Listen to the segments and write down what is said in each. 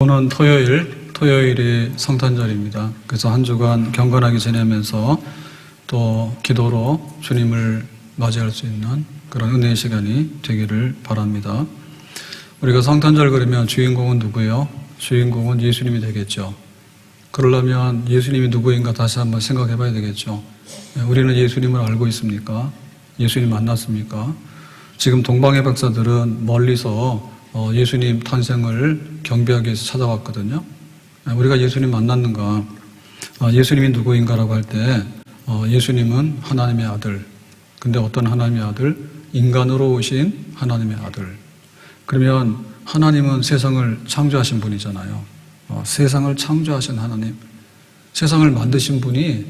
오늘 토요일이 성탄절입니다. 그래서 한 주간 경건하게 지내면서 또 기도로 주님을 맞이할 수 있는 그런 은혜의 시간이 되기를 바랍니다. 우리가 성탄절 그러면 주인공은 누구예요? 주인공은 예수님이 되겠죠. 그러려면 예수님이 누구인가 다시 한번 생각해 봐야 되겠죠. 우리는 예수님을 알고 있습니까? 예수님 만났습니까? 지금 동방의 박사들은 멀리서 예수님 탄생을 경배하기 위해서 찾아왔거든요. 우리가 예수님 만났는가? 예수님이 누구인가라고 할 때 예수님은 하나님의 아들. 근데 어떤 하나님의 아들? 인간으로 오신 하나님의 아들. 그러면 하나님은 세상을 창조하신 분이잖아요. 세상을 창조하신 하나님. 세상을 만드신 분이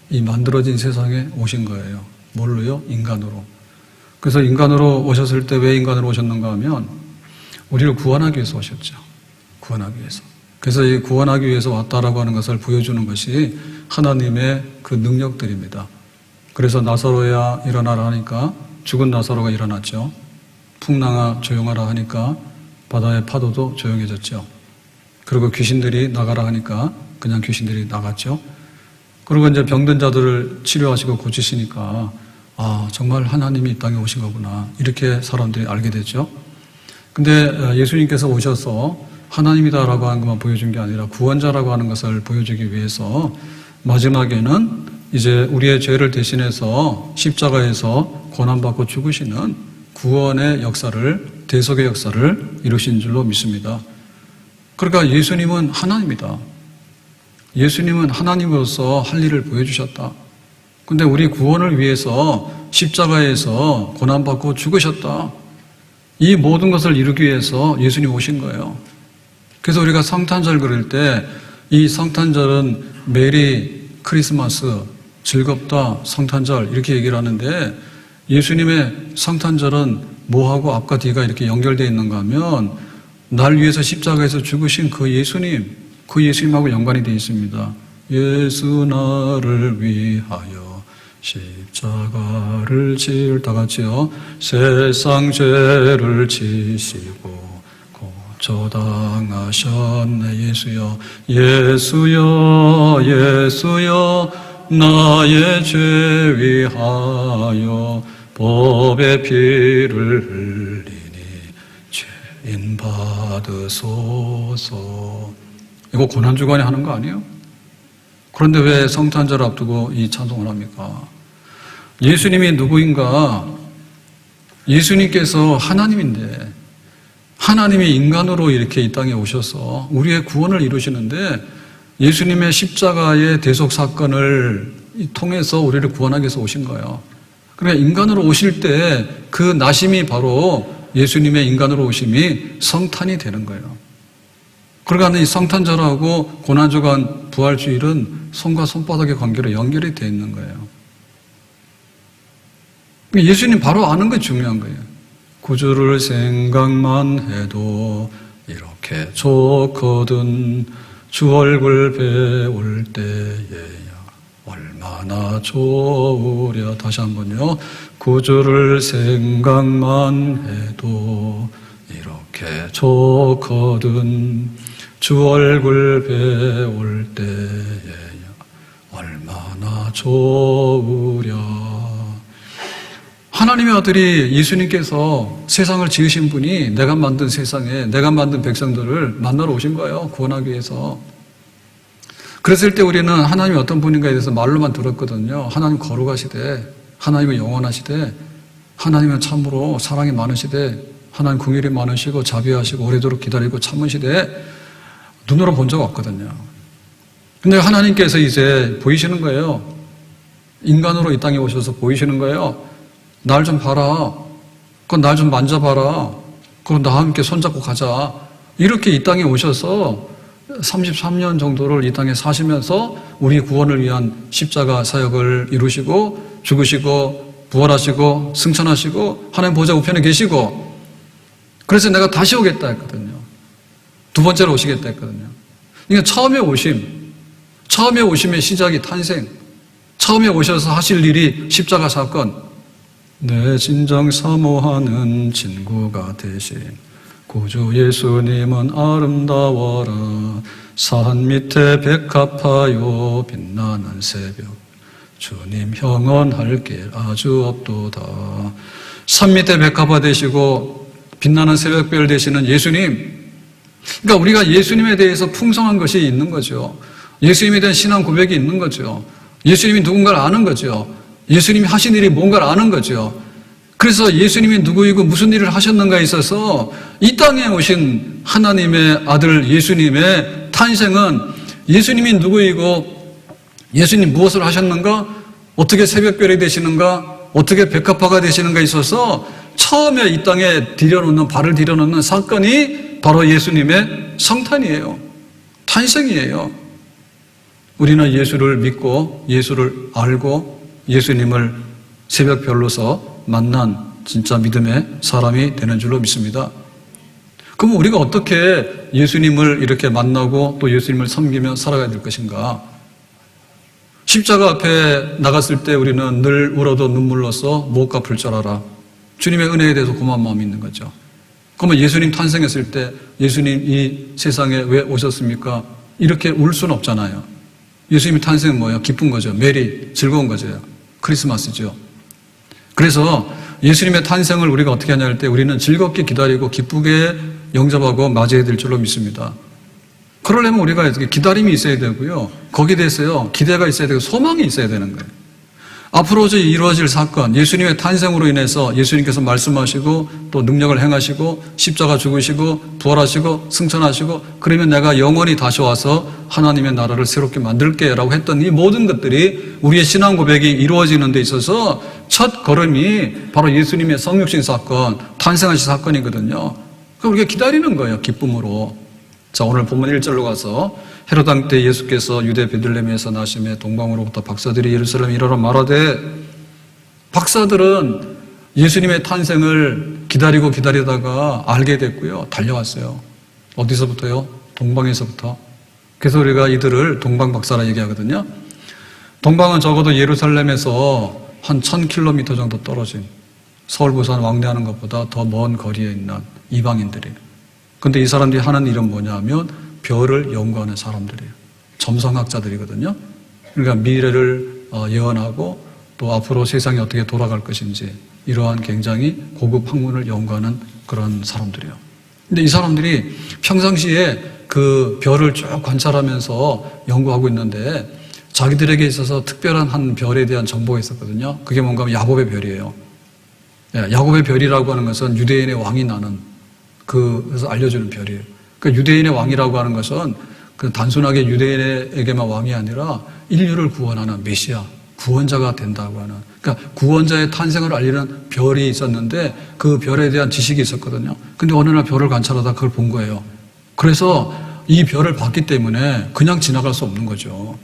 이 만들어진 세상에 오신 거예요. 뭘로요? 인간으로. 그래서 인간으로 오셨을 때 왜 인간으로 오셨는가 하면 우리를 구원하기 위해서 오셨죠. 구원하기 위해서. 그래서 이 구원하기 위해서 왔다라고 하는 것을 보여주는 것이 하나님의 그 능력들입니다. 그래서 나사로야 일어나라 하니까 죽은 나사로가 일어났죠. 풍랑아 조용하라 하니까 바다의 파도도 조용해졌죠. 그리고 귀신들이 나가라 하니까 그냥 귀신들이 나갔죠. 그리고 이제 병든 자들을 치료하시고 고치시니까 정말 하나님이 이 땅에 오신 거구나. 이렇게 사람들이 알게 됐죠. 근데 예수님께서 오셔서 하나님이다라고 하는 것만 보여준 게 아니라 구원자라고 하는 것을 보여주기 위해서 마지막에는 이제 우리의 죄를 대신해서 십자가에서 고난받고 죽으시는 구원의 역사를, 대속의 역사를 이루신 줄로 믿습니다. 그러니까 예수님은 하나님이다. 예수님은 하나님으로서 할 일을 보여주셨다. 근데 우리 구원을 위해서 십자가에서 고난받고 죽으셨다. 이 모든 것을 이루기 위해서 예수님 오신 거예요. 그래서 우리가 성탄절 그럴 때 이 성탄절은 메리 크리스마스, 즐겁다, 성탄절 이렇게 얘기를 하는데 예수님의 성탄절은 뭐하고 앞과 뒤가 이렇게 연결되어 있는가 하면 날 위해서 십자가에서 죽으신 그 예수님하고 연관이 되어 있습니다. 예수 나를 위하여 십자가를 다 같이요. 세상 죄를 지시고 고초당하셨네. 예수여 예수여 예수여 나의 죄 위하여 법의 피를 흘리니 죄인 받으소서. 이거 고난주간에 하는 거 아니에요? 그런데 왜 성탄절 앞두고 이 찬송을 합니까? 예수님이 누구인가? 예수님께서 하나님인데 하나님이 인간으로 이렇게 이 땅에 오셔서 우리의 구원을 이루시는데 예수님의 십자가의 대속 사건을 통해서 우리를 구원하기 위해서 오신 거예요. 그러니까 인간으로 오실 때 그 나심이 바로 예수님의 인간으로 오심이 성탄이 되는 거예요. 그러니까 이 성탄절하고 고난주간 부활주일은 손과 손바닥의 관계로 연결이 되어 있는 거예요. 예수님 바로 아는 게 중요한 거예요. 구주를 생각만 해도 이렇게 좋거든 주 얼굴 배울 때에야 얼마나 좋으랴. 다시 한번요. 구주를 생각만 해도 이렇게 좋거든 주 얼굴 배울 때에야 얼마나 좋으랴. 하나님의 아들이 예수님께서 세상을 지으신 분이 내가 만든 세상에 내가 만든 백성들을 만나러 오신 거예요. 구원하기 위해서. 그랬을 때 우리는 하나님이 어떤 분인가에 대해서 말로만 들었거든요. 하나님 거룩하시되 하나님은 영원하시되 하나님은 참으로 사랑이 많으시되 하나님 긍휼이 많으시고 자비하시고 오래도록 기다리고 참으시되 눈으로 본 적 없거든요. 근데 하나님께서 이제 보이시는 거예요. 인간으로 이 땅에 오셔서 보이시는 거예요. 날 좀 봐라. 그건 날 좀 만져봐라. 그럼 나와 함께 손잡고 가자. 이렇게 이 땅에 오셔서 33년 정도를 이 땅에 사시면서 우리 구원을 위한 십자가 사역을 이루시고 죽으시고 부활하시고 승천하시고 하나님 보좌 우편에 계시고 그래서 내가 다시 오겠다 했거든요. 두 번째로 오시겠다 했거든요. 그러니까 처음에 오심의 시작이 탄생, 처음에 오셔서 하실 일이 십자가 사건, 내 진정 사모하는 친구가 되신 구주 예수님은 아름다워라. 산 밑에 백합하여 빛나는 새벽. 주님 형언할 길 아주 없도다. 산 밑에 백합화 되시고 빛나는 새벽별 되시는 예수님. 그러니까 우리가 예수님에 대해서 풍성한 것이 있는 거죠. 예수님에 대한 신앙 고백이 있는 거죠. 예수님이 누군가를 아는 거죠. 예수님이 하신 일이 뭔가를 아는 거죠. 그래서 예수님이 누구이고 무슨 일을 하셨는가에 있어서 이 땅에 오신 하나님의 아들 예수님의 탄생은 예수님이 누구이고 예수님 무엇을 하셨는가, 어떻게 새벽별이 되시는가, 어떻게 백합화가 되시는가에 있어서 처음에 이 땅에 발을 들여놓는 사건이 바로 예수님의 성탄이에요. 탄생이에요. 우리는 예수를 믿고 예수를 알고 예수님을 새벽별로서 만난 진짜 믿음의 사람이 되는 줄로 믿습니다. 그럼 우리가 어떻게 예수님을 이렇게 만나고 또 예수님을 섬기며 살아가야 될 것인가? 십자가 앞에 나갔을 때 우리는 늘 울어도 눈물로써 못 갚을 줄 알아. 주님의 은혜에 대해서 고마운 마음이 있는 거죠. 그러면 예수님 탄생했을 때 예수님 이 세상에 왜 오셨습니까? 이렇게 울 수는 없잖아요. 예수님의 탄생은 뭐예요? 기쁜 거죠. 메리, 즐거운 거죠. 크리스마스죠. 그래서 예수님의 탄생을 우리가 어떻게 하냐 할 때 우리는 즐겁게 기다리고 기쁘게 영접하고 맞이해야 될 줄로 믿습니다. 그러려면 우리가 기다림이 있어야 되고요. 거기에 대해서요, 기대가 있어야 되고 소망이 있어야 되는 거예요. 앞으로 이루어질 사건, 예수님의 탄생으로 인해서 예수님께서 말씀하시고 또 능력을 행하시고 십자가 죽으시고 부활하시고 승천하시고 그러면 내가 영원히 다시 와서 하나님의 나라를 새롭게 만들게 라고 했던 이 모든 것들이 우리의 신앙 고백이 이루어지는 데 있어서 첫 걸음이 바로 예수님의 성육신 사건, 탄생하신 사건이거든요. 그러니까 우리가 기다리는 거예요, 기쁨으로. 자, 오늘 본문 1절로 가서 헤롯 왕 때 예수께서 유대 베들레헴에서 나심에 동방으로부터 박사들이 예루살렘에 이르러 말하되, 박사들은 예수님의 탄생을 기다리다가 알게 됐고요. 달려왔어요. 어디서부터요? 동방에서부터. 그래서 우리가 이들을 동방박사라 얘기하거든요. 동방은 적어도 예루살렘에서 한 1000km 정도 떨어진, 서울 부산 왕래하는 것보다 더 먼 거리에 있는 이방인들이에요. 근데 이 사람들이 하는 일은 뭐냐면 별을 연구하는 사람들이에요. 점성학자들이거든요. 그러니까 미래를 예언하고 또 앞으로 세상이 어떻게 돌아갈 것인지 이러한 굉장히 고급 학문을 연구하는 그런 사람들이에요. 근데 이 사람들이 평상시에 그 별을 쭉 관찰하면서 연구하고 있는데 자기들에게 있어서 특별한 한 별에 대한 정보가 있었거든요. 그게 뭔가 하면 야곱의 별이에요. 야곱의 별이라고 하는 것은 유대인의 왕이 나는 그래서 알려주는 별이에요. 그러니까 유대인의 왕이라고 하는 것은 그 단순하게 유대인에게만 왕이 아니라 인류를 구원하는 메시아, 구원자가 된다고 하는, 그러니까 구원자의 탄생을 알리는 별이 있었는데 그 별에 대한 지식이 있었거든요. 근데 어느 날 별을 관찰하다 그걸 본 거예요. 그래서 이 별을 봤기 때문에 그냥 지나갈 수 없는 거죠.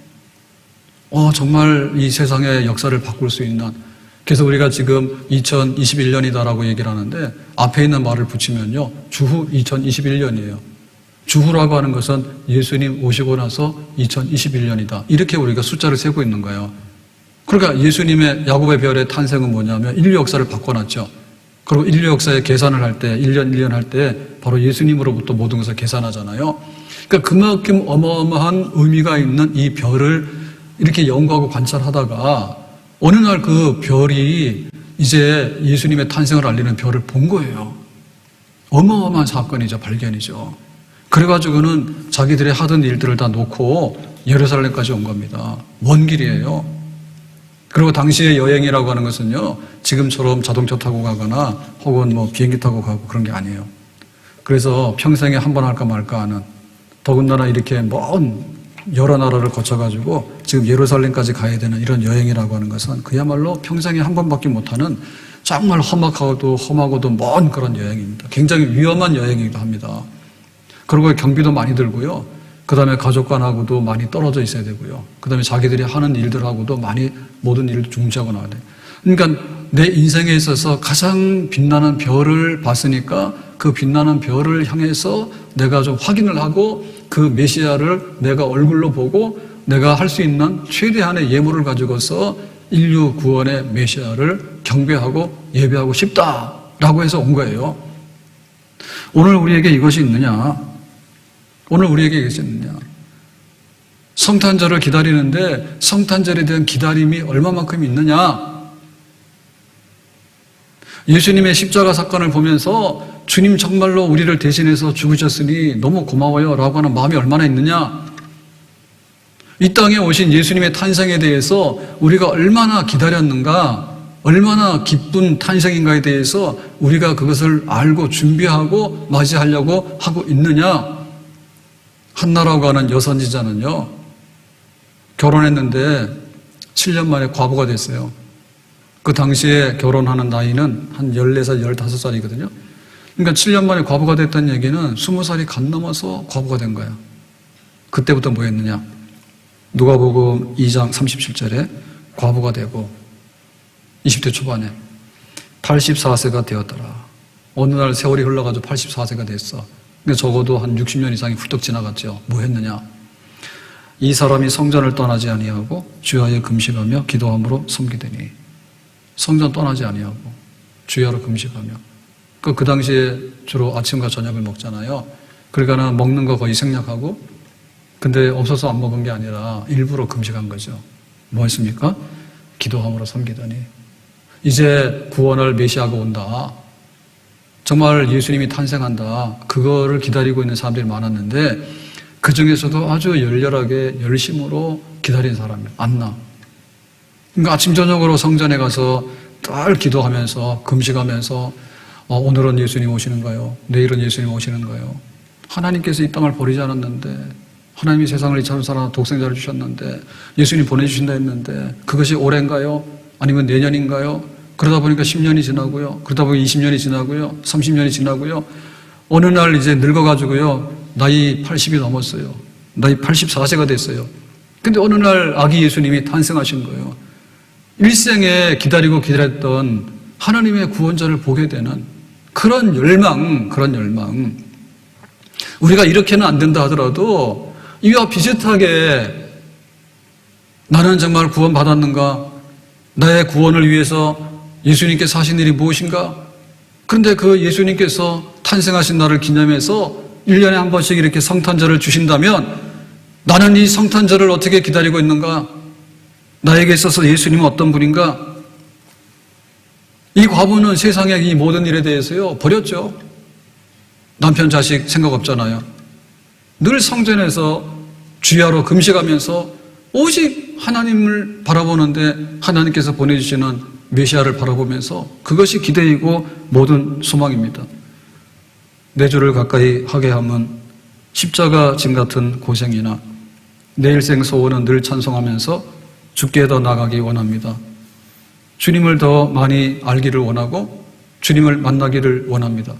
정말 이 세상의 역사를 바꿀 수 있는, 그래서 우리가 지금 2021년이다라고 얘기를 하는데 앞에 있는 말을 붙이면요, 주후 2021년이에요. 주후라고 하는 것은 예수님 오시고 나서 2021년이다. 이렇게 우리가 숫자를 세고 있는 거예요. 그러니까 예수님의 야곱의 별의 탄생은 뭐냐면 인류 역사를 바꿔놨죠. 그리고 인류 역사의 계산을 할 때, 1년 할 때 바로 예수님으로부터 모든 것을 계산하잖아요. 그러니까 그만큼 어마어마한 의미가 있는 이 별을 이렇게 연구하고 관찰하다가 어느 날 그 별이 이제 예수님의 탄생을 알리는 별을 본 거예요. 어마어마한 사건이죠. 발견이죠. 그래가지고는 자기들이 하던 일들을 다 놓고 예루살렘까지 온 겁니다. 먼 길이에요. 그리고 당시의 여행이라고 하는 것은요, 지금처럼 자동차 타고 가거나 혹은 뭐 비행기 타고 가고 그런 게 아니에요. 그래서 평생에 한 번 할까 말까 하는, 더군다나 이렇게 먼 여러 나라를 거쳐가지고 지금 예루살렘까지 가야 되는 이런 여행이라고 하는 것은 그야말로 평생에 한 번밖에 못하는 정말 험하고도 먼 그런 여행입니다. 굉장히 위험한 여행이기도 합니다. 그리고 경비도 많이 들고요. 그 다음에 가족관하고도 많이 떨어져 있어야 되고요. 그 다음에 자기들이 하는 일들하고도 많이 모든 일을 중지하고 나와야 돼요. 그러니까 내 인생에 있어서 가장 빛나는 별을 봤으니까 그 빛나는 별을 향해서 내가 좀 확인을 하고 그 메시아를 내가 얼굴로 보고 내가 할 수 있는 최대한의 예물을 가지고서 인류 구원의 메시아를 경배하고 예배하고 싶다라고 해서 온 거예요. 오늘 우리에게 이것이 있느냐? 오늘 우리에게 이것이 있느냐? 성탄절을 기다리는데 성탄절에 대한 기다림이 얼마만큼 있느냐? 예수님의 십자가 사건을 보면서 주님 정말로 우리를 대신해서 죽으셨으니 너무 고마워요 라고 하는 마음이 얼마나 있느냐? 이 땅에 오신 예수님의 탄생에 대해서 우리가 얼마나 기다렸는가, 얼마나 기쁜 탄생인가에 대해서 우리가 그것을 알고 준비하고 맞이하려고 하고 있느냐? 한나라고 하는 여선지자는요, 결혼했는데 7년 만에 과부가 됐어요. 그 당시에 결혼하는 나이는 한 14살, 15살이거든요. 그러니까 7년 만에 과부가 됐다는 얘기는 20살이 갓 넘어서 과부가 된 거야. 그때부터 뭐 했느냐? 누가복음 2장 37절에 과부가 되고 20대 초반에 84세가 되었더라. 어느 날 세월이 흘러가지고 84세가 됐어. 근데 적어도 한 60년 이상이 훌쩍 지나갔죠. 뭐 했느냐? 이 사람이 성전을 떠나지 아니하고 주야에 금식하며 기도함으로 섬기되니. 성전 떠나지 아니하고 주야로 금식하며. 그 당시에 주로 아침과 저녁을 먹잖아요. 그러니까는 먹는 거 거의 생략하고, 근데 없어서 안 먹은 게 아니라 일부러 금식한 거죠. 뭐 했습니까? 기도함으로 섬기더니. 이제 구원할 메시아가 온다. 정말 예수님이 탄생한다. 그거를 기다리고 있는 사람들이 많았는데 그 중에서도 아주 열렬하게 열심으로 기다린 사람이 안나. 그러니까 아침 저녁으로 성전에 가서 늘 기도하면서 금식하면서 오늘은 예수님 오시는가요? 내일은 예수님 오시는가요? 하나님께서 이 땅을 버리지 않았는데, 하나님이 세상을 이처럼 살아 독생자를 주셨는데, 예수님 보내주신다 했는데 그것이 올해인가요? 아니면 내년인가요? 그러다 보니까 10년이 지나고요. 그러다 보니 20년이 지나고요. 30년이 지나고요. 어느 날 이제 늙어가지고요. 나이 80이 넘었어요. 나이 84세가 됐어요. 근데 어느 날 아기 예수님이 탄생하신 거예요. 일생에 기다리고 기다렸던 하나님의 구원자를 보게 되는 그런 열망. 우리가 이렇게는 안 된다 하더라도 이와 비슷하게 나는 정말 구원받았는가? 나의 구원을 위해서 예수님께서 하신 일이 무엇인가? 그런데 그 예수님께서 탄생하신 날을 기념해서 1년에 한 번씩 이렇게 성탄절을 주신다면 나는 이 성탄절을 어떻게 기다리고 있는가? 나에게 있어서 예수님은 어떤 분인가? 이 과부는 세상의 이 모든 일에 대해서요 버렸죠. 남편 자식 생각 없잖아요. 늘 성전에서 주야로 금식하면서 오직 하나님을 바라보는데 하나님께서 보내주시는 메시아를 바라보면서 그것이 기대이고 모든 소망입니다. 내 주를 가까이 하게 함은 십자가 짐 같은 고생이나 내 일생 소원은 늘 찬송하면서 주께 더 나가기 원합니다. 주님을 더 많이 알기를 원하고 주님을 만나기를 원합니다.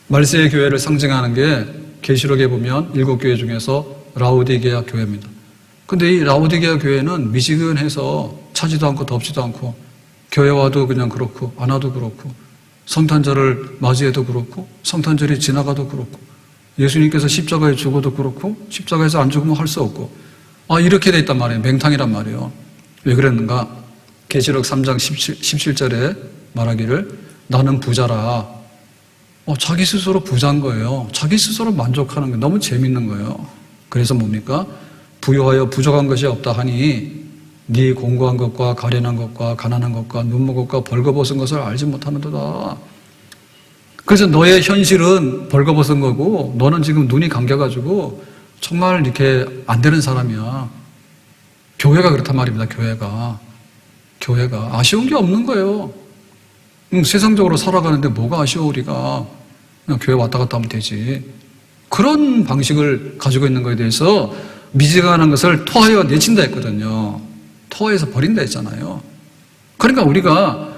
말세의 교회를 상징하는 게 계시록에 보면 7교회 중에서 라오디게아 교회입니다. 근데 이 라오디게아 교회는 미지근해서 차지도 않고 덥지도 않고 교회 와도 그냥 그렇고 안 와도 그렇고 성탄절을 맞이해도 그렇고 성탄절이 지나가도 그렇고 예수님께서 십자가에 죽어도 그렇고 십자가에서 안 죽으면 할 수 없고 이렇게 돼 있단 말이에요. 맹탕이란 말이에요. 왜 그랬는가? 계시록 3장 17절에 말하기를 나는 부자라. 자기 스스로 부자인 거예요. 자기 스스로 만족하는 게 너무 재밌는 거예요. 그래서 뭡니까? 부유하여 부족한 것이 없다 하니 네 공고한 것과 가련한 것과 가난한 것과 눈먼 것과 벌거벗은 것을 알지 못하는도다. 그래서 너의 현실은 벌거벗은 거고 너는 지금 눈이 감겨가지고 정말 이렇게 안 되는 사람이야. 교회가 그렇단 말입니다. 교회가 아쉬운 게 없는 거예요. 세상적으로 살아가는데 뭐가 아쉬워 우리가. 그냥 교회 왔다 갔다 하면 되지. 그런 방식을 가지고 있는 것에 대해서 미지근한 것을 토하여 내친다 했거든요. 토하여서 버린다 했잖아요. 그러니까 우리가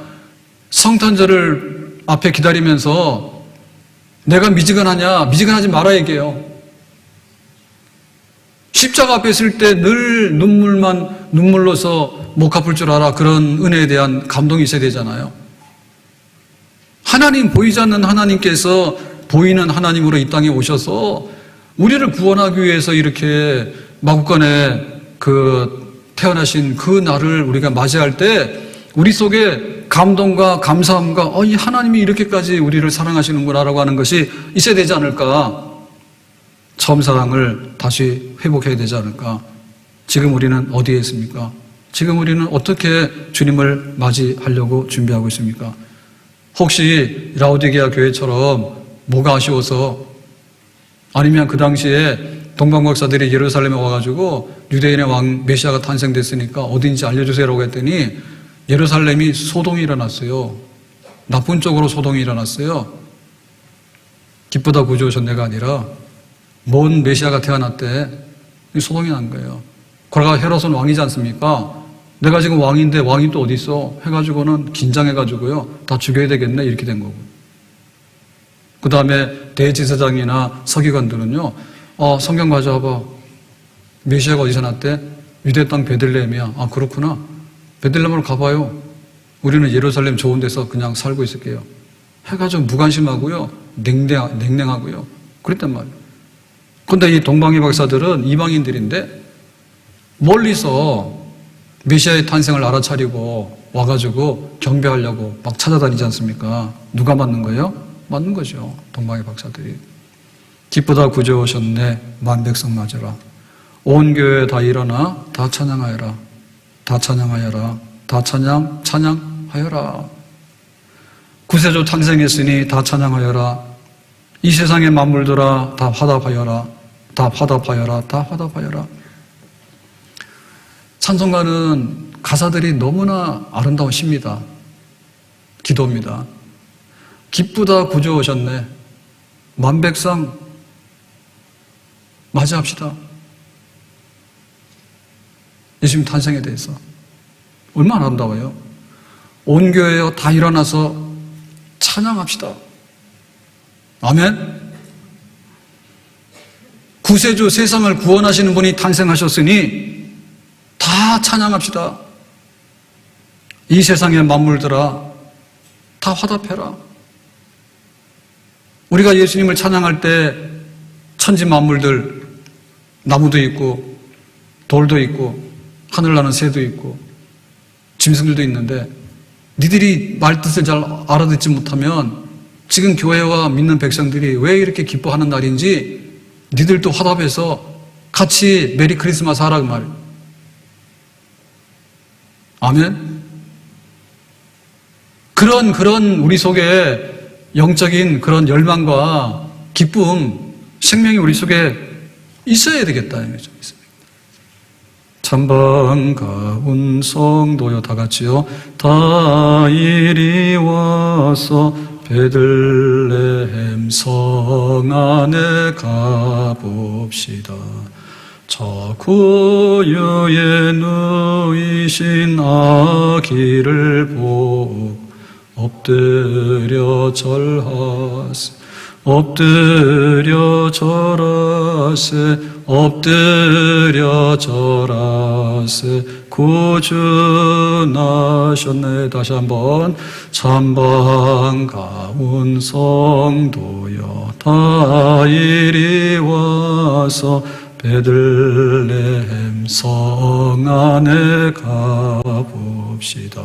성탄절을 앞에 기다리면서 내가 미지근하냐? 미지근하지 말아 얘기해요. 십자가 앞에 있을 때 늘 눈물로서 못 갚을 줄 알아. 그런 은혜에 대한 감동이 있어야 되잖아요. 하나님, 보이지 않는 하나님께서 보이는 하나님으로 이 땅에 오셔서 우리를 구원하기 위해서 이렇게 마구간에 태어나신 그 날을 우리가 맞이할 때 우리 속에 감동과 감사함과 이 하나님이 이렇게까지 우리를 사랑하시는구나라고 하는 것이 있어야 되지 않을까? 처음 사랑을 다시 회복해야 되지 않을까? 지금 우리는 어디에 있습니까? 지금 우리는 어떻게 주님을 맞이하려고 준비하고 있습니까? 혹시 라오디게아 교회처럼 뭐가 아쉬워서, 아니면 그 당시에 동방박사들이 예루살렘에 와가지고 유대인의 왕 메시아가 탄생됐으니까 어딘지 알려주세요라고 했더니 예루살렘이 소동이 일어났어요. 나쁜 쪽으로 소동이 일어났어요. 기쁘다 구주 오셨네가 아니라 먼 메시아가 태어났대. 소동이 난 거예요. 그러가 헤롯은 왕이지 않습니까? 내가 지금 왕인데 왕이 또 어디 있어? 해가지고는 긴장해가지고요. 다 죽여야 되겠네 이렇게 된 거고. 그 다음에 대제사장이나 서기관들은요. 성경 가져와봐. 메시아가 어디서 났대? 유대 땅 베들레헴이야. 아 그렇구나. 베들레헴으로 가봐요. 우리는 예루살렘 좋은 데서 그냥 살고 있을게요. 해가지고 무관심하고요. 냉랭하고요. 그랬단 말이에요. 근데 이 동방의 박사들은 이방인들인데 멀리서 메시아의 탄생을 알아차리고 와가지고 경배하려고 막 찾아다니지 않습니까? 누가 맞는 거예요? 맞는 거죠. 동방의 박사들이. 기쁘다 구주 오셨네. 만백성 맞으라. 온 교회 다 일어나 다 찬양하여라. 다 찬양하여라. 다 찬양하여라. 구세주 탄생했으니 다 찬양하여라. 이 세상의 만물들아 다 화답하여라. 다 화답하여라. 다 화답하여라. 찬송가는 가사들이 너무나 아름다우십니다. 기도입니다. 기쁘다 구주 오셨네. 만백성 맞이합시다. 예수님 탄생에 대해서 얼마나 아름다워요. 온 교회여 다 일어나서 찬양합시다. 아멘. 구세주 세상을 구원하시는 분이 탄생하셨으니 다 찬양합시다. 이 세상의 만물들아 다 화답해라. 우리가 예수님을 찬양할 때 천지 만물들, 나무도 있고 돌도 있고 하늘나는 새도 있고 짐승들도 있는데 니들이 말뜻을 잘 알아듣지 못하면 지금 교회와 믿는 백성들이 왜 이렇게 기뻐하는 날인지 니들도 화답해서 같이 메리 크리스마스 하라고 말이에요. 아멘. 그런 우리 속에 영적인 그런 열망과 기쁨, 생명이 우리 속에 있어야 되겠다. 참 반가운 성도여. 다 같이요. 다 이리 와서 베들레헴 성 안에 가봅시다. 저 구유에 누이신 아기를 보고 엎드려 절하세. 엎드려 절하세. 엎드려 절하세. 구주 나셨네. 다시 한번. 참 반가운 성도여 다 이리 와서 베들레헴 성 안에 가봅시다.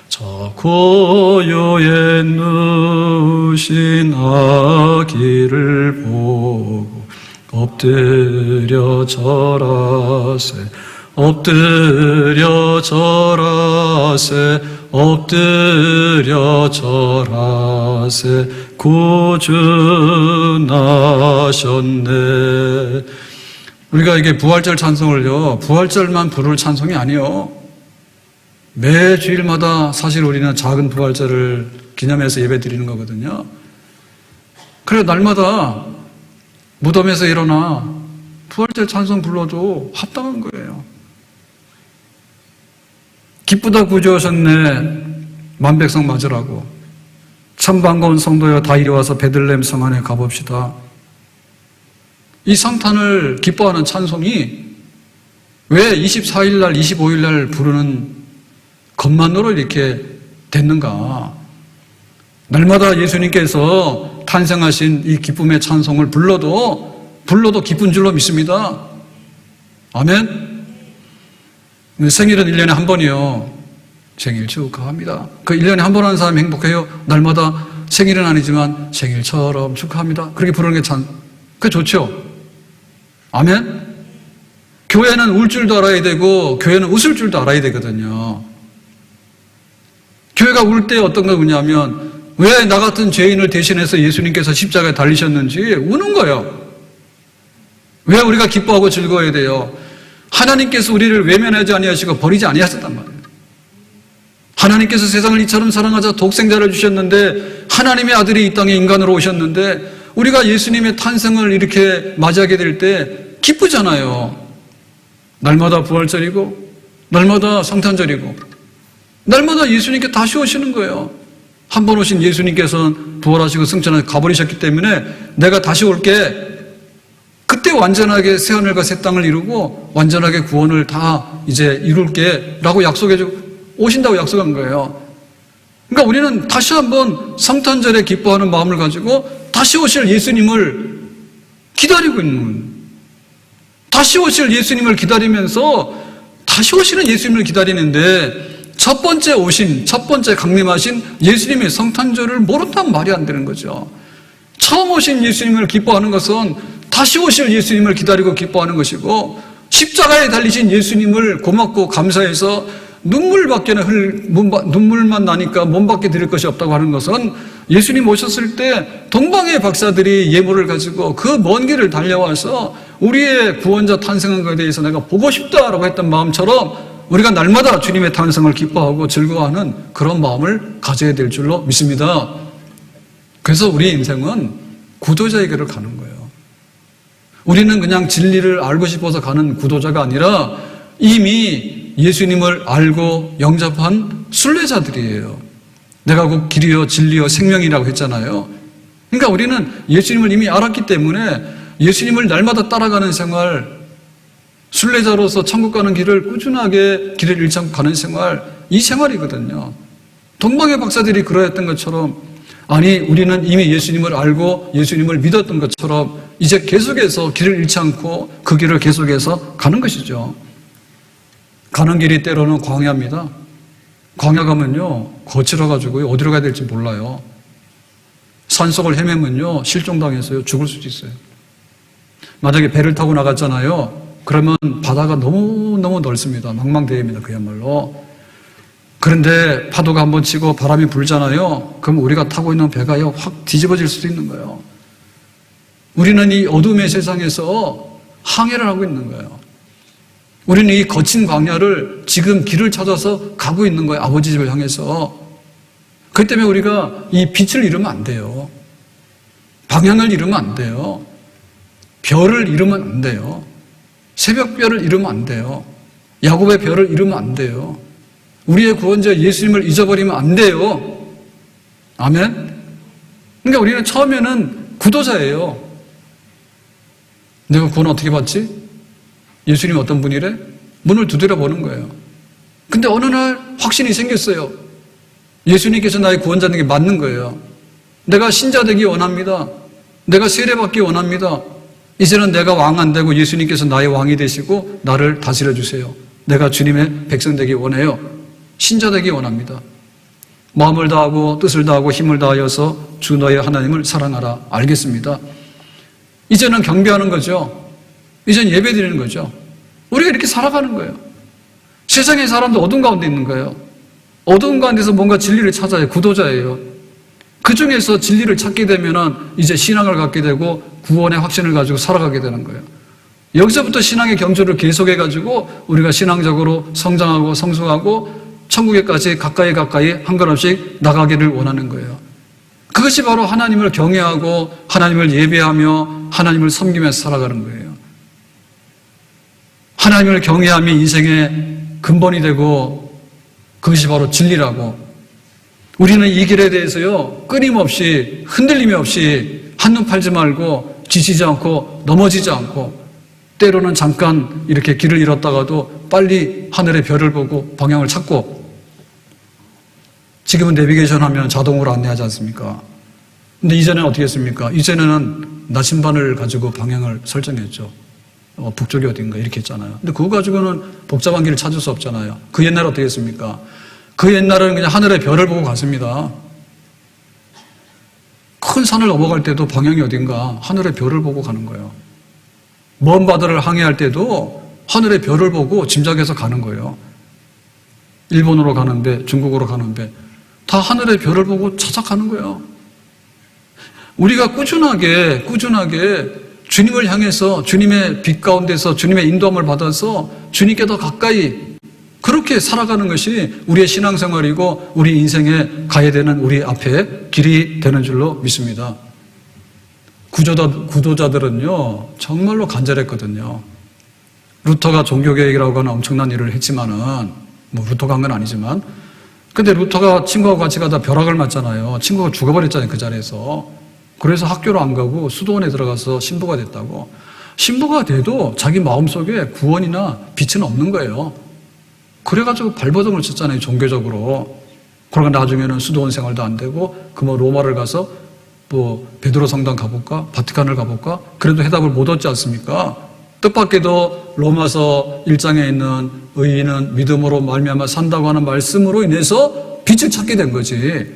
저 고요에 누신 아기를 보고 엎드려 절하세. 엎드려 절하세. 엎드려 절하세. 구주 나셨네. 우리가 이게 부활절 찬송을요, 부활절만 부를 찬송이 아니요. 매 주일마다 사실 우리는 작은 부활절을 기념해서 예배 드리는 거거든요. 그래, 날마다 무덤에서 일어나 부활절 찬송 불러도 합당한 거예요. 기쁘다 구주 오셨네. 만백성 맞으라고. 참 반가운 성도여 다 이리 와서 베들레헴 성 안에 가봅시다. 이 성탄을 기뻐하는 찬송이 왜 24일 날, 25일 날 부르는 것만으로 이렇게 됐는가? 날마다 예수님께서 탄생하신 이 기쁨의 찬송을 불러도 기쁜 줄로 믿습니다. 아멘? 생일은 1년에 한 번이요. 생일 축하합니다. 그 1년에 한 번 하는 사람이 행복해요? 날마다 생일은 아니지만 생일처럼 축하합니다. 그렇게 부르는 게 그게 좋죠? 아멘? 교회는 울 줄도 알아야 되고 교회는 웃을 줄도 알아야 되거든요. 교회가 울 때 어떤 거 우냐면 왜 나 같은 죄인을 대신해서 예수님께서 십자가에 달리셨는지 우는 거예요. 왜 우리가 기뻐하고 즐거워야 돼요? 하나님께서 우리를 외면하지 아니하시고 버리지 아니하셨단 말이에요. 하나님께서 세상을 이처럼 사랑하사 독생자를 주셨는데 하나님의 아들이 이 땅에 인간으로 오셨는데 우리가 예수님의 탄생을 이렇게 맞이하게 될 때 기쁘잖아요. 날마다 부활절이고 날마다 성탄절이고 날마다 예수님께 다시 오시는 거예요. 한 번 오신 예수님께서는 부활하시고 승천하셔서 가버리셨기 때문에 내가 다시 올게. 그때 완전하게 새하늘과 새 땅을 이루고 완전하게 구원을 다 이제 이룰게 라고 약속해주고 오신다고 약속한 거예요. 그러니까 우리는 다시 한번 성탄절에 기뻐하는 마음을 가지고 다시 오실 예수님을 기다리고 있는, 다시 오실 예수님을 기다리면서 다시 오시는 예수님을 기다리는데 첫 번째 오신, 첫 번째 강림하신 예수님의 성탄절을 모른다면 말이 안 되는 거죠. 처음 오신 예수님을 기뻐하는 것은 다시 오실 예수님을 기다리고 기뻐하는 것이고 십자가에 달리신 예수님을 고맙고 감사해서 눈물만 나니까 몸밖에 드릴 것이 없다고 하는 것은 예수님 오셨을 때 동방의 박사들이 예물을 가지고 그 먼 길을 달려와서 우리의 구원자 탄생한 것에 대해서 내가 보고 싶다라고 했던 마음처럼 우리가 날마다 주님의 탄생을 기뻐하고 즐거워하는 그런 마음을 가져야 될 줄로 믿습니다. 그래서 우리 인생은 구도자에게로 가는 거예요. 우리는 그냥 진리를 알고 싶어서 가는 구도자가 아니라 이미 예수님을 알고 영접한 순례자들이에요. 내가 곧 길이요 진리요 생명이라고 했잖아요. 그러니까 우리는 예수님을 이미 알았기 때문에 예수님을 날마다 따라가는 생활, 순례자로서 천국 가는 길을 꾸준하게 길을 잃지 가는 생활, 이 생활이거든요. 동방의 박사들이 그러했던 것처럼 아니 우리는 이미 예수님을 알고 예수님을 믿었던 것처럼 이제 계속해서 길을 잃지 않고 그 길을 계속해서 가는 것이죠. 가는 길이 때로는 광야입니다. 광야 가면요 거칠어가지고 어디로 가야 될지 몰라요. 산속을 헤매면요 실종당해서요 죽을 수도 있어요. 만약에 배를 타고 나갔잖아요. 그러면 바다가 너무너무 넓습니다. 망망대해입니다. 그야말로. 그런데 파도가 한번 치고 바람이 불잖아요. 그럼 우리가 타고 있는 배가요 확 뒤집어질 수도 있는 거예요. 우리는 이 어둠의 세상에서 항해를 하고 있는 거예요. 우리는 이 거친 광야를 지금 길을 찾아서 가고 있는 거예요. 아버지 집을 향해서. 그렇기 때문에 우리가 이 빛을 잃으면 안 돼요. 방향을 잃으면 안 돼요. 별을 잃으면 안 돼요. 새벽별을 잃으면 안 돼요. 야곱의 별을 잃으면 안 돼요. 우리의 구원자 예수님을 잊어버리면 안 돼요. 아멘? 그러니까 우리는 처음에는 구도자예요. 내가 구원 어떻게 받지? 예수님이 어떤 분이래? 문을 두드려 보는 거예요. 근데 어느 날 확신이 생겼어요. 예수님께서 나의 구원자는 게 맞는 거예요. 내가 신자 되기 원합니다. 내가 세례받기 원합니다. 이제는 내가 왕 안 되고 예수님께서 나의 왕이 되시고 나를 다스려 주세요. 내가 주님의 백성 되기 원해요. 신자 되기 원합니다. 마음을 다하고 뜻을 다하고 힘을 다하여서 주 너의 하나님을 사랑하라. 알겠습니다. 이제는 경배하는 거죠. 이제는 예배 드리는 거죠. 우리가 이렇게 살아가는 거예요. 세상의 사람도 어둠 가운데 있는 거예요. 어둠 가운데서 뭔가 진리를 찾아요. 구도자예요. 그 중에서 진리를 찾게 되면은 이제 신앙을 갖게 되고 구원의 확신을 가지고 살아가게 되는 거예요. 여기서부터 신앙의 경주를 계속해가지고 우리가 신앙적으로 성장하고 성숙하고 천국에까지 가까이 한 걸음씩 나가기를 원하는 거예요. 그것이 바로 하나님을 경외하고 하나님을 예배하며 하나님을 섬기면서 살아가는 거예요. 하나님을 경외함이 인생의 근본이 되고 그것이 바로 진리라고. 우리는 이 길에 대해서요 끊임없이 흔들림이 없이 한눈 팔지 말고 지치지 않고 넘어지지 않고 때로는 잠깐 이렇게 길을 잃었다가도 빨리 하늘의 별을 보고 방향을 찾고. 지금은 내비게이션 하면 자동으로 안내하지 않습니까? 근데 이전에는 어떻게 했습니까? 이전에는 나침반을 가지고 방향을 설정했죠. 북쪽이 어딘가 이렇게 했잖아요. 근데 그거 가지고는 복잡한 길을 찾을 수 없잖아요. 그 옛날에 어떻게 했습니까? 그 옛날에는 그냥 하늘의 별을 보고 갔습니다. 큰 산을 넘어갈 때도 방향이 어딘가 하늘의 별을 보고 가는 거예요. 먼 바다를 항해할 때도 하늘의 별을 보고 짐작해서 가는 거예요. 일본으로 가는 배, 중국으로 가는 배, 다 하늘의 별을 보고 찾아가는 거예요. 우리가 꾸준하게 주님을 향해서 주님의 빛 가운데서 주님의 인도함을 받아서 주님께 더 가까이 그렇게 살아가는 것이 우리의 신앙생활이고 우리 인생에 가야 되는 우리 앞에 길이 되는 줄로 믿습니다. 구도자들은요 정말로 간절했거든요. 루터가 종교개혁이라고 하는 엄청난 일을 했지만은 뭐 루터가 한 건 아니지만 근데 루터가 친구하고 같이 가다 벼락을 맞잖아요. 친구가 죽어버렸잖아요. 그 자리에서. 그래서 학교로 안 가고 수도원에 들어가서 신부가 됐다고. 신부가 돼도 자기 마음속에 구원이나 빛은 없는 거예요. 그래가지고 발버둥을 쳤잖아요. 종교적으로. 그러니까 나중에는 수도원 생활도 안 되고 그 뭐 로마를 가서 뭐 베드로 성당 가볼까? 바티칸을 가볼까? 그래도 해답을 못 얻지 않습니까? 뜻밖에도 로마서 1장에 있는 의인은 믿음으로 말미암아 산다고 하는 말씀으로 인해서 빛을 찾게 된 거지.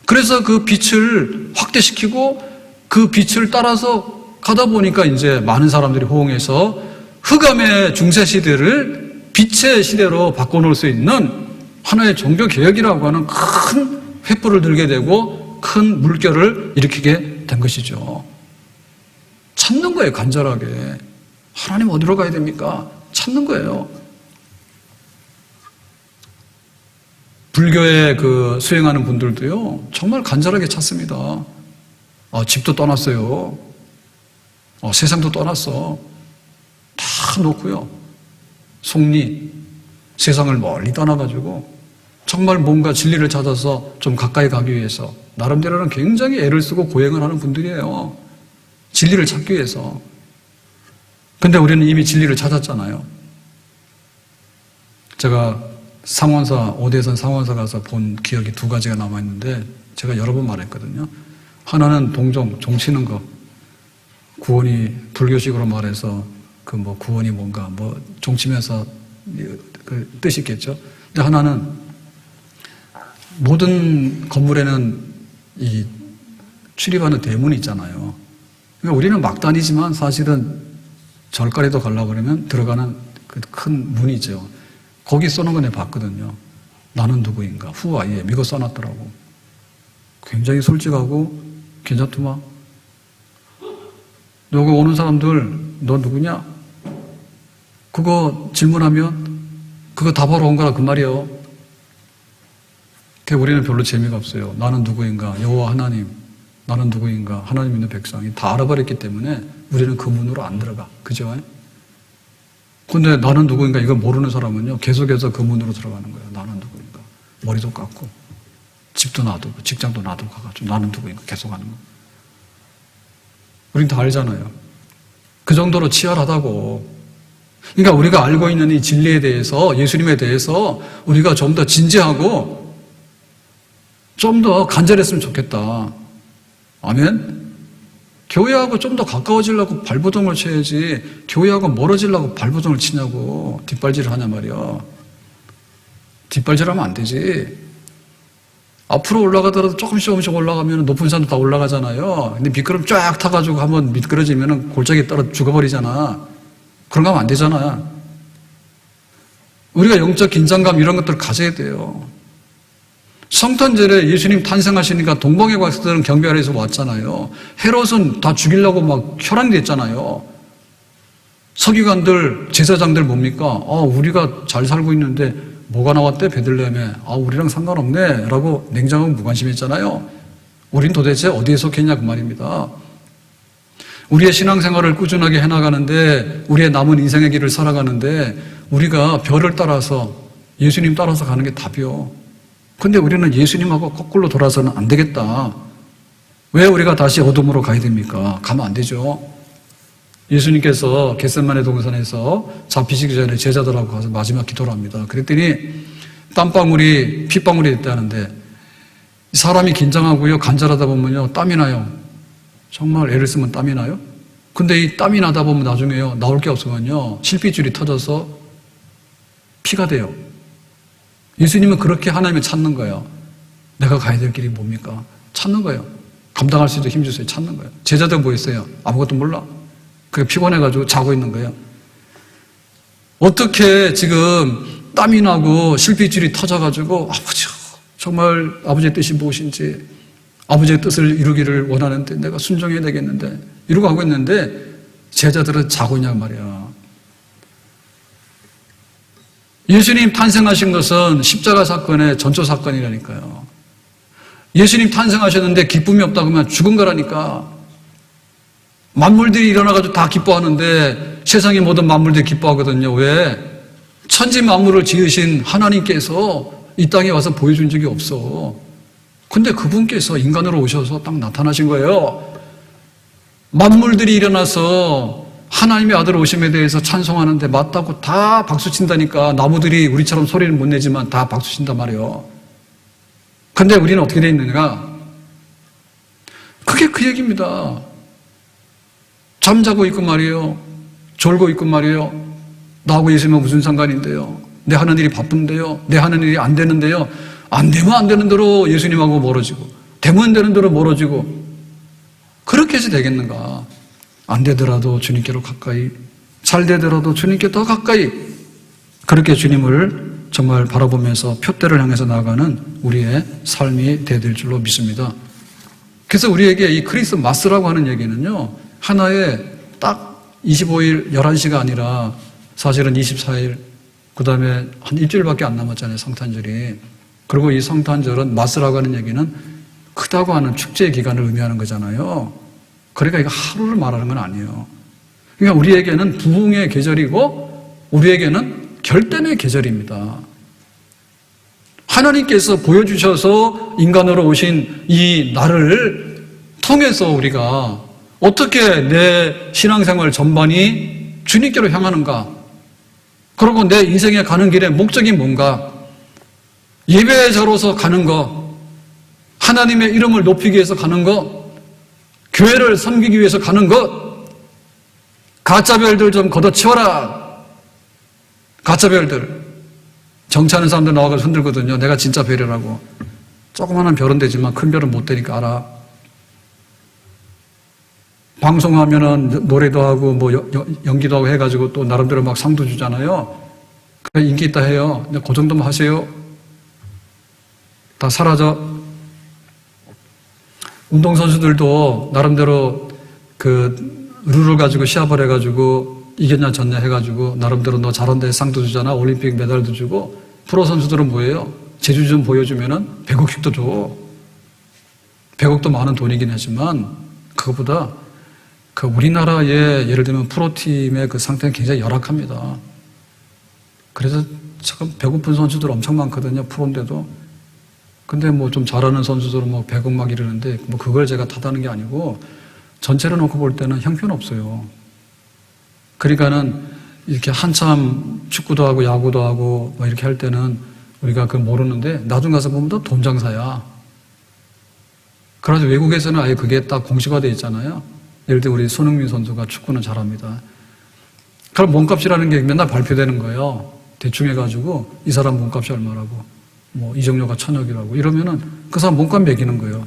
그래서 그 빛을 확대시키고 그 빛을 따라서 가다 보니까 이제 많은 사람들이 호응해서 흑암의 중세 시대를 빛의 시대로 바꿔놓을 수 있는 하나의 종교개혁이라고 하는 큰 횃불을 들게 되고 큰 물결을 일으키게 된 것이죠. 찾는 거예요, 간절하게. 하나님 어디로 가야 됩니까? 찾는 거예요. 불교에 수행하는 분들도요, 정말 간절하게 찾습니다. 집도 떠났어요. 세상도 떠났어. 다 놓고요. 속리, 세상을 멀리 떠나가지고 정말 뭔가 진리를 찾아서 좀 가까이 가기 위해서 나름대로는 굉장히 애를 쓰고 고행을 하는 분들이에요. 진리를 찾기 위해서. 근데 우리는 이미 진리를 찾았잖아요. 제가 오대산 상원사 가서 본 기억이 2가지가 남아있는데 제가 여러 번 말했거든요. 하나는 종 치는 거. 구원이 불교식으로 말해서 구원이 뭔가 종 치면서 그 뜻이 있겠죠. 근데 하나는 모든 건물에는 이 출입하는 대문이 있잖아요. 그러니까 우리는 막 다니지만 사실은 절간에도 가려고 그러면 들어가는 그 큰 문이죠. 거기 써놓은 거 내가 봤거든요. 나는 누구인가? Who I am. 이거 써놨더라고. 굉장히 솔직하고 괜찮더만. 여기 오는 사람들 너 누구냐? 그거 질문하면 그거 답하러 온 거라 그 말이에요. 근데 우리는 별로 재미가 없어요. 나는 누구인가? 여호와 하나님. 나는 누구인가? 하나님 있는 백성이 다 알아버렸기 때문에 우리는 그 문으로 안 들어가. 그죠? 근데 나는 누구인가 이거 모르는 사람은요 계속해서 그 문으로 들어가는 거예요. 나는 누구인가. 머리도 깎고 집도 놔두고 직장도 놔두고 가가지고 나는 누구인가 계속 하는 거예요. 우린 다 알잖아요. 그 정도로 치열하다고. 그러니까 우리가 알고 있는 이 진리에 대해서 예수님에 대해서 우리가 좀 더 진지하고 좀 더 간절했으면 좋겠다. 아멘? 교회하고 좀 더 가까워지려고 발버둥을 쳐야지 교회하고 멀어지려고 발버둥을 치냐고 뒷발질을 하냐 말이야. 뒷발질하면 안 되지. 앞으로 올라가더라도 조금씩 올라가면 높은 산도 다 올라가잖아요. 근데 미끄럼 쫙 타가지고 한번 미끄러지면 골짜기에 떨어 죽어버리잖아. 그런 거 하면 안 되잖아. 우리가 영적 긴장감 이런 것들을 가져야 돼요. 성탄절에 예수님 탄생하시니까 동방의 과학자들은 경배하러 왔잖아요. 헤롯은 다 죽이려고 막 혈안이 됐잖아요. 서기관들, 제사장들 뭡니까? 우리가 잘 살고 있는데 뭐가 나왔대? 베들레헴에. 우리랑 상관없네 라고 냉정하고 무관심했잖아요. 우린 도대체 어디에 속했냐 그 말입니다. 우리의 신앙생활을 꾸준하게 해나가는데 우리의 남은 인생의 길을 살아가는데 우리가 별을 따라서 예수님 따라서 가는 게 답이요. 근데 우리는 예수님하고 거꾸로 돌아서는 안 되겠다. 왜 우리가 다시 어둠으로 가야 됩니까? 가면 안 되죠. 예수님께서 겟세마네 동산에서 잡히시기 전에 제자들하고 가서 마지막 기도를 합니다. 그랬더니 땀방울이 핏방울이 됐다는데 사람이 긴장하고요 간절하다 보면요 땀이 나요. 정말 애를 쓰면 땀이 나요? 근데 이 땀이 나다 보면 나중에요 나올 게 없으면요 실핏줄이 터져서 피가 돼요. 예수님은 그렇게 하나님을 찾는 거예요. 내가 가야 될 길이 뭡니까? 찾는 거예요. 감당할 수 있도록 힘주세요. 찾는 거예요. 제자들 뭐 했어요? 아무것도 몰라. 그게 피곤해가지고 자고 있는 거예요. 어떻게 지금 땀이 나고 실핏줄이 터져가지고 아버지 정말 아버지의 뜻이 무엇인지 아버지의 뜻을 이루기를 원하는데 내가 순종해야 되겠는데 이러고 하고 있는데 제자들은 자고 있냔 말이야. 예수님 탄생하신 것은 십자가 사건의 전초 사건이라니까요. 예수님 탄생하셨는데 기쁨이 없다고 하면 죽은 거라니까. 만물들이 일어나가지고 다 기뻐하는데 세상의 모든 만물들이 기뻐하거든요. 왜? 천지 만물을 지으신 하나님께서 이 땅에 와서 보여준 적이 없어. 근데 그분께서 인간으로 오셔서 딱 나타나신 거예요. 만물들이 일어나서 하나님의 아들 오심에 대해서 찬송하는데 맞다고 다 박수친다니까. 나무들이 우리처럼 소리를 못 내지만 다 박수친단 말이에요. 근데 우리는 어떻게 돼 있느냐? 그게 그 얘기입니다. 잠자고 있고 말이에요. 졸고 있고 말이에요. 나하고 예수님은 무슨 상관인데요? 내 하는 일이 바쁜데요? 내 하는 일이 안 되는데요? 안 되면 안 되는 대로 예수님하고 멀어지고 되면 되는 대로 멀어지고 그렇게 해서 되겠는가? 안 되더라도 주님께로 가까이, 잘 되더라도 주님께 더 가까이, 그렇게 주님을 정말 바라보면서 표대를 향해서 나아가는 우리의 삶이 되야 될 줄로 믿습니다. 그래서 우리에게 이 크리스마스라고 하는 얘기는요, 하나의 딱 25일 11시가 아니라 사실은 24일, 그 다음에 한 일주일밖에 안 남았잖아요, 성탄절이. 그리고 이 성탄절은 마스라고 하는 얘기는 크다고 하는 축제의 기간을 의미하는 거잖아요. 그러니까 이거 하루를 말하는 건 아니에요. 그러니까 우리에게는 부흥의 계절이고 우리에게는 결단의 계절입니다. 하나님께서 보여주셔서 인간으로 오신 이 날을 통해서 우리가 어떻게 내 신앙생활 전반이 주님께로 향하는가, 그리고 내 인생에 가는 길의 목적이 뭔가, 예배자로서 가는 거, 하나님의 이름을 높이기 위해서 가는 거, 교회를 섬기기 위해서 가는 것, 가짜별들 좀 걷어치워라. 가짜별들. 정치하는 사람들 나와서 흔들거든요. 내가 진짜 별이라고. 조그마한 별은 되지만 큰 별은 못 되니까 알아. 방송하면은 노래도 하고 뭐 연기도 하고 해가지고 또 나름대로 막 상도 주잖아요. 그래 인기 있다 해요. 근데 그 정도만 하세요. 다 사라져. 운동선수들도 나름대로 그 룰을 가지고 시합을 해가지고 이겼냐 졌냐 해가지고 나름대로 너 잘한다 해서 상도 주잖아. 올림픽 메달도 주고. 프로 선수들은 뭐예요? 제주 좀 보여주면은 100억씩도 줘. 100억도 많은 돈이긴 하지만 그것보다 그 우리나라의 예를 들면 프로팀의 그 상태는 굉장히 열악합니다. 그래서 지금 배고픈 선수들 엄청 많거든요. 프로인데도. 근데 뭐 좀 잘하는 선수들은 뭐 100억 막 이러는데 뭐 그걸 제가 탓하는 게 아니고 전체를 놓고 볼 때는 형편없어요. 그러니까는 이렇게 한참 축구도 하고 야구도 하고 뭐 이렇게 할 때는 우리가 그걸 모르는데 나중 가서 보면 다 돈 장사야. 그래서 외국에서는 아예 그게 딱 공식화되어 있잖아요. 예를 들어 우리 손흥민 선수가 축구는 잘합니다. 그럼 몸값이라는 게 맨날 발표되는 거예요. 대충 해가지고 이 사람 몸값이 얼마라고, 뭐 이정료가 1000억이라고 이러면은 그 사람 몸값 매기는 거예요.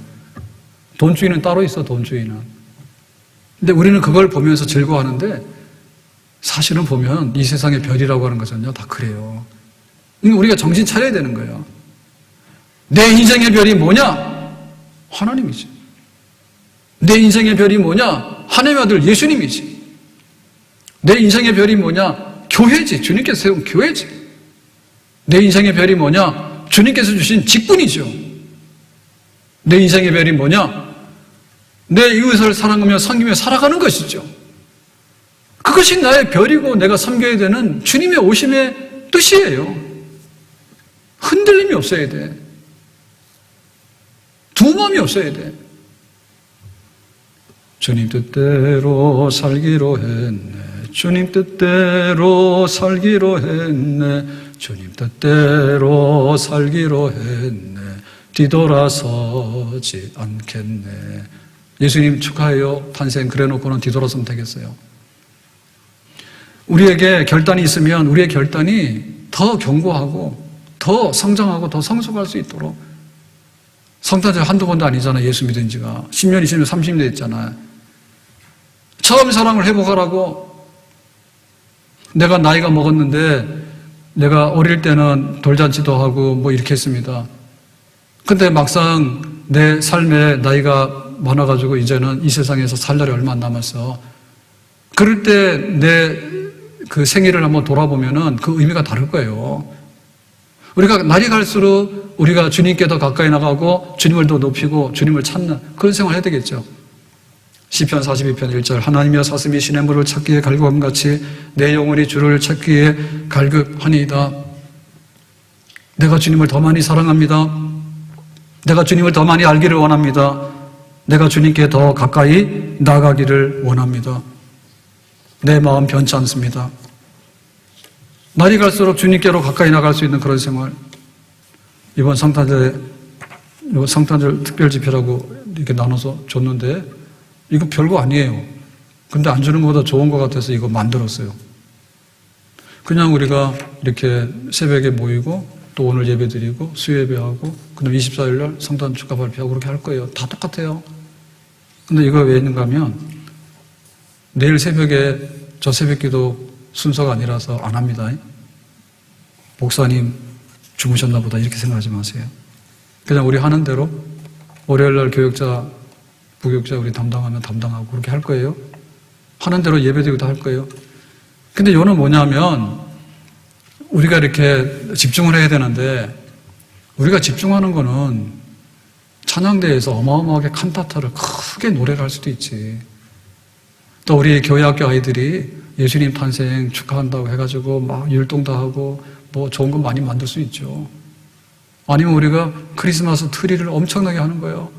돈주의는 따로 있어, 돈주의는. 근데 우리는 그걸 보면서 즐거워하는데 사실은 보면 이 세상의 별이라고 하는 것은요 다 그래요. 우리가 정신 차려야 되는 거예요. 내 인생의 별이 뭐냐? 하나님이지. 내 인생의 별이 뭐냐? 하나님의 아들 예수님이지. 내 인생의 별이 뭐냐? 교회지. 주님께서 세운 교회지. 내 인생의 별이 뭐냐? 주님께서 주신 직분이죠. 내 인생의 별이 뭐냐? 내 이웃을 사랑하며 섬기며 살아가는 것이죠. 그것이 나의 별이고 내가 섬겨야 되는 주님의 오심의 뜻이에요. 흔들림이 없어야 돼. 두려움이 없어야 돼. 주님 뜻대로 살기로 했네. 주님 뜻대로 살기로 했네. 주님 뜻대로 살기로 했네. 뒤돌아서지 않겠네. 예수님 축하해요. 탄생 그래놓고는 뒤돌아서면 되겠어요. 우리에게 결단이 있으면 우리의 결단이 더 견고하고 더 더 성장하고 더 성숙할 수 있도록. 성탄절 한두 번도 아니잖아. 예수 믿은 지가 10년, 20년, 30년 됐잖아요. 처음 사랑을 회복하라고. 내가 나이가 먹었는데 내가 어릴 때는 돌잔치도 하고 뭐 이렇게 했습니다. 근데 막상 내 삶에 나이가 많아가지고 이제는 이 세상에서 살 날이 얼마 안 남았어. 그럴 때 내 그 생일을 한번 돌아보면은 그 의미가 다를 거예요. 우리가 날이 갈수록 우리가 주님께 더 가까이 나가고 주님을 더 높이고 주님을 찾는 그런 생활을 해야 되겠죠. 시편 42편 1절 하나님이여 사슴이 시냇물을 찾기에 갈급함 같이 내 영혼이 주를 찾기에 갈급하니이다. 내가 주님을 더 많이 사랑합니다. 내가 주님을 더 많이 알기를 원합니다. 내가 주님께 더 가까이 나가기를 원합니다. 내 마음 변치 않습니다. 날이 갈수록 주님께로 가까이 나갈 수 있는 그런 생활. 이번 성탄절 특별 집회라고 이렇게 나눠서 줬는데 이거 별거 아니에요. 근데 안 주는 것보다 좋은 것 같아서 이거 만들었어요. 그냥 우리가 이렇게 새벽에 모이고 또 오늘 예배 드리고 수요예배하고 그다음 24일 날 성탄 축하 발표하고 그렇게 할 거예요. 다 똑같아요. 근데 이거 왜 있는가 하면 내일 새벽에 저 새벽기도 순서가 아니라서 안 합니다. 목사님 주무셨나 보다 이렇게 생각하지 마세요. 그냥 우리 하는 대로 월요일날 교육자, 부교육자 우리 담당하면 담당하고 그렇게 할 거예요. 하는 대로 예배드리고 다 할 거예요. 근데 이거는 뭐냐면 우리가 이렇게 집중을 해야 되는데 우리가 집중하는 거는 찬양대에서 어마어마하게 칸타타를 크게 노래를 할 수도 있지. 또 우리 교회학교 아이들이 예수님 탄생 축하한다고 해가지고 막 율동도 하고 뭐 좋은 거 많이 만들 수 있죠. 아니면 우리가 크리스마스 트리를 엄청나게 하는 거예요.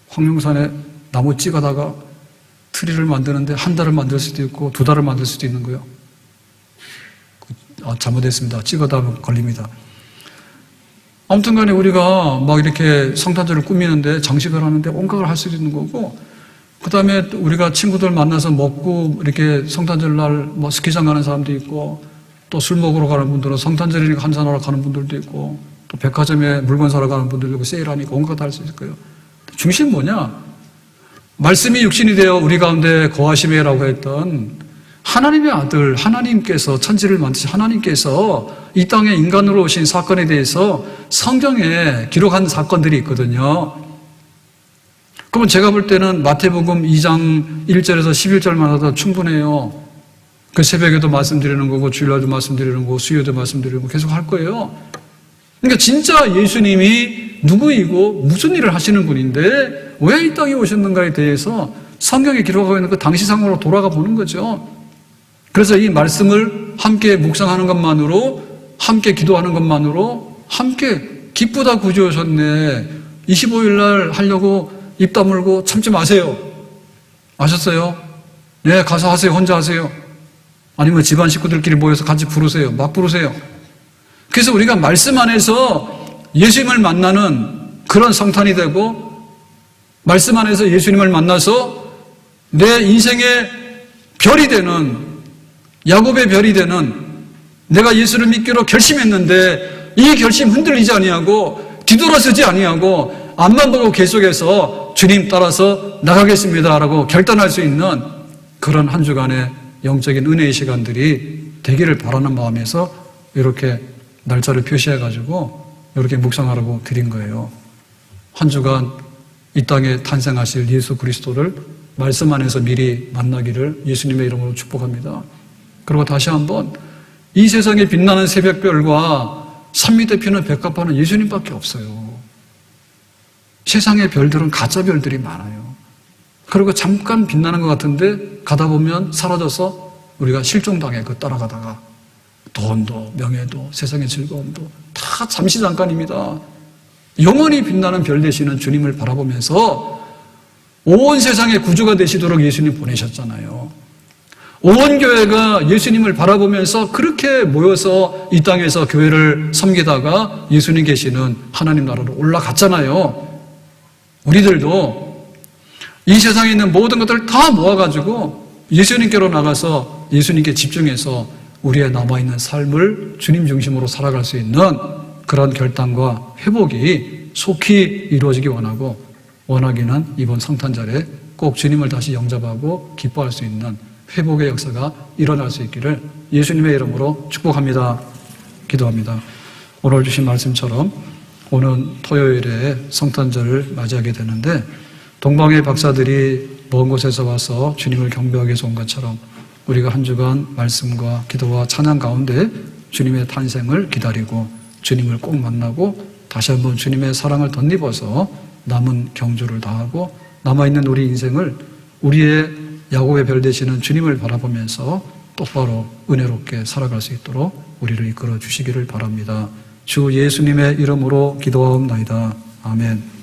황룡산에 나무 찍어다가 트리를 만드는데 한 달을 만들 수도 있고 두 달을 만들 수도 있는 거예요. 잘못했습니다. 찍어다 걸립니다. 아무튼 간에 우리가 막 이렇게 성탄절을 꾸미는데 장식을 하는데 온갖을 할 수도 있는 거고 그 다음에 우리가 친구들 만나서 먹고 이렇게 성탄절 날 뭐 스키장 가는 사람도 있고 또 술 먹으러 가는 분들은 성탄절이니까 한잔하러 가는 분들도 있고 또 백화점에 물건 사러 가는 분들도 있고 세일하니까 온갖 할 수 있을 거예요. 중심은 뭐냐? 말씀이 육신이 되어 우리 가운데 거하시매라고 했던 하나님의 아들 하나님께서 천지를 만드신 하나님께서 이 땅에 인간으로 오신 사건에 대해서 성경에 기록한 사건들이 있거든요. 그러면 제가 볼 때는 마태복음 2장 1절에서 11절만 하도 충분해요. 그 새벽에도 말씀드리는 거고 주일날도 말씀드리는 거고 수요일도 말씀드리는 거 계속 할 거예요. 그러니까 진짜 예수님이 누구이고 무슨 일을 하시는 분인데 왜 이 땅에 오셨는가에 대해서 성경에 기록하고 있는 그 당시 상황으로 돌아가 보는 거죠. 그래서 이 말씀을 함께 묵상하는 것만으로 함께 기도하는 것만으로 함께 기쁘다 구주 오셨네 25일 날 하려고 입 다물고 참지 마세요. 아셨어요? 네, 가서 하세요. 혼자 하세요. 아니면 집안 식구들끼리 모여서 같이 부르세요. 막 부르세요. 그래서 우리가 말씀 안에서 예수님을 만나는 그런 성탄이 되고 말씀 안에서 예수님을 만나서 내 인생의 별이 되는 야곱의 별이 되는 내가 예수를 믿기로 결심했는데 이 결심 흔들리지 아니하고 뒤돌아서지 아니하고 앞만 보고 계속해서 주님 따라서 나가겠습니다라고 결단할 수 있는 그런 한 주간의 영적인 은혜의 시간들이 되기를 바라는 마음에서 이렇게 날짜를 표시해가지고 이렇게 묵상하라고 드린 거예요. 한 주간 이 땅에 탄생하실 예수 그리스도를 말씀 안에서 미리 만나기를 예수님의 이름으로 축복합니다. 그리고 다시 한번 이 세상에 빛나는 새벽별과 산밑에 피는 백합화는 예수님밖에 없어요. 세상의 별들은 가짜 별들이 많아요. 그리고 잠깐 빛나는 것 같은데 가다 보면 사라져서 우리가 실종당해 그 따라가다가 돈도 명예도 세상의 즐거움도 다 잠시 잠깐입니다. 영원히 빛나는 별 되시는 주님을 바라보면서 온 세상의 구주가 되시도록 예수님 보내셨잖아요. 온 교회가 예수님을 바라보면서 그렇게 모여서 이 땅에서 교회를 섬기다가 예수님 계시는 하나님 나라로 올라갔잖아요. 우리들도 이 세상에 있는 모든 것들을 다 모아가지고 예수님께로 나가서 예수님께 집중해서 우리의 남아있는 삶을 주님 중심으로 살아갈 수 있는 그런 결단과 회복이 속히 이루어지기 원하기는 이번 성탄절에 꼭 주님을 다시 영접하고 기뻐할 수 있는 회복의 역사가 일어날 수 있기를 예수님의 이름으로 축복합니다. 기도합니다. 오늘 주신 말씀처럼 오는 토요일에 성탄절을 맞이하게 되는데 동방의 박사들이 먼 곳에서 와서 주님을 경배하기 위해서 온 것처럼 우리가 한 주간 말씀과 기도와 찬양 가운데 주님의 탄생을 기다리고 주님을 꼭 만나고 다시 한번 주님의 사랑을 덧입어서 남은 경주를 다하고 남아있는 우리 인생을 우리의 야곱의 별 되시는 주님을 바라보면서 똑바로 은혜롭게 살아갈 수 있도록 우리를 이끌어 주시기를 바랍니다. 주 예수님의 이름으로 기도하옵나이다. 아멘.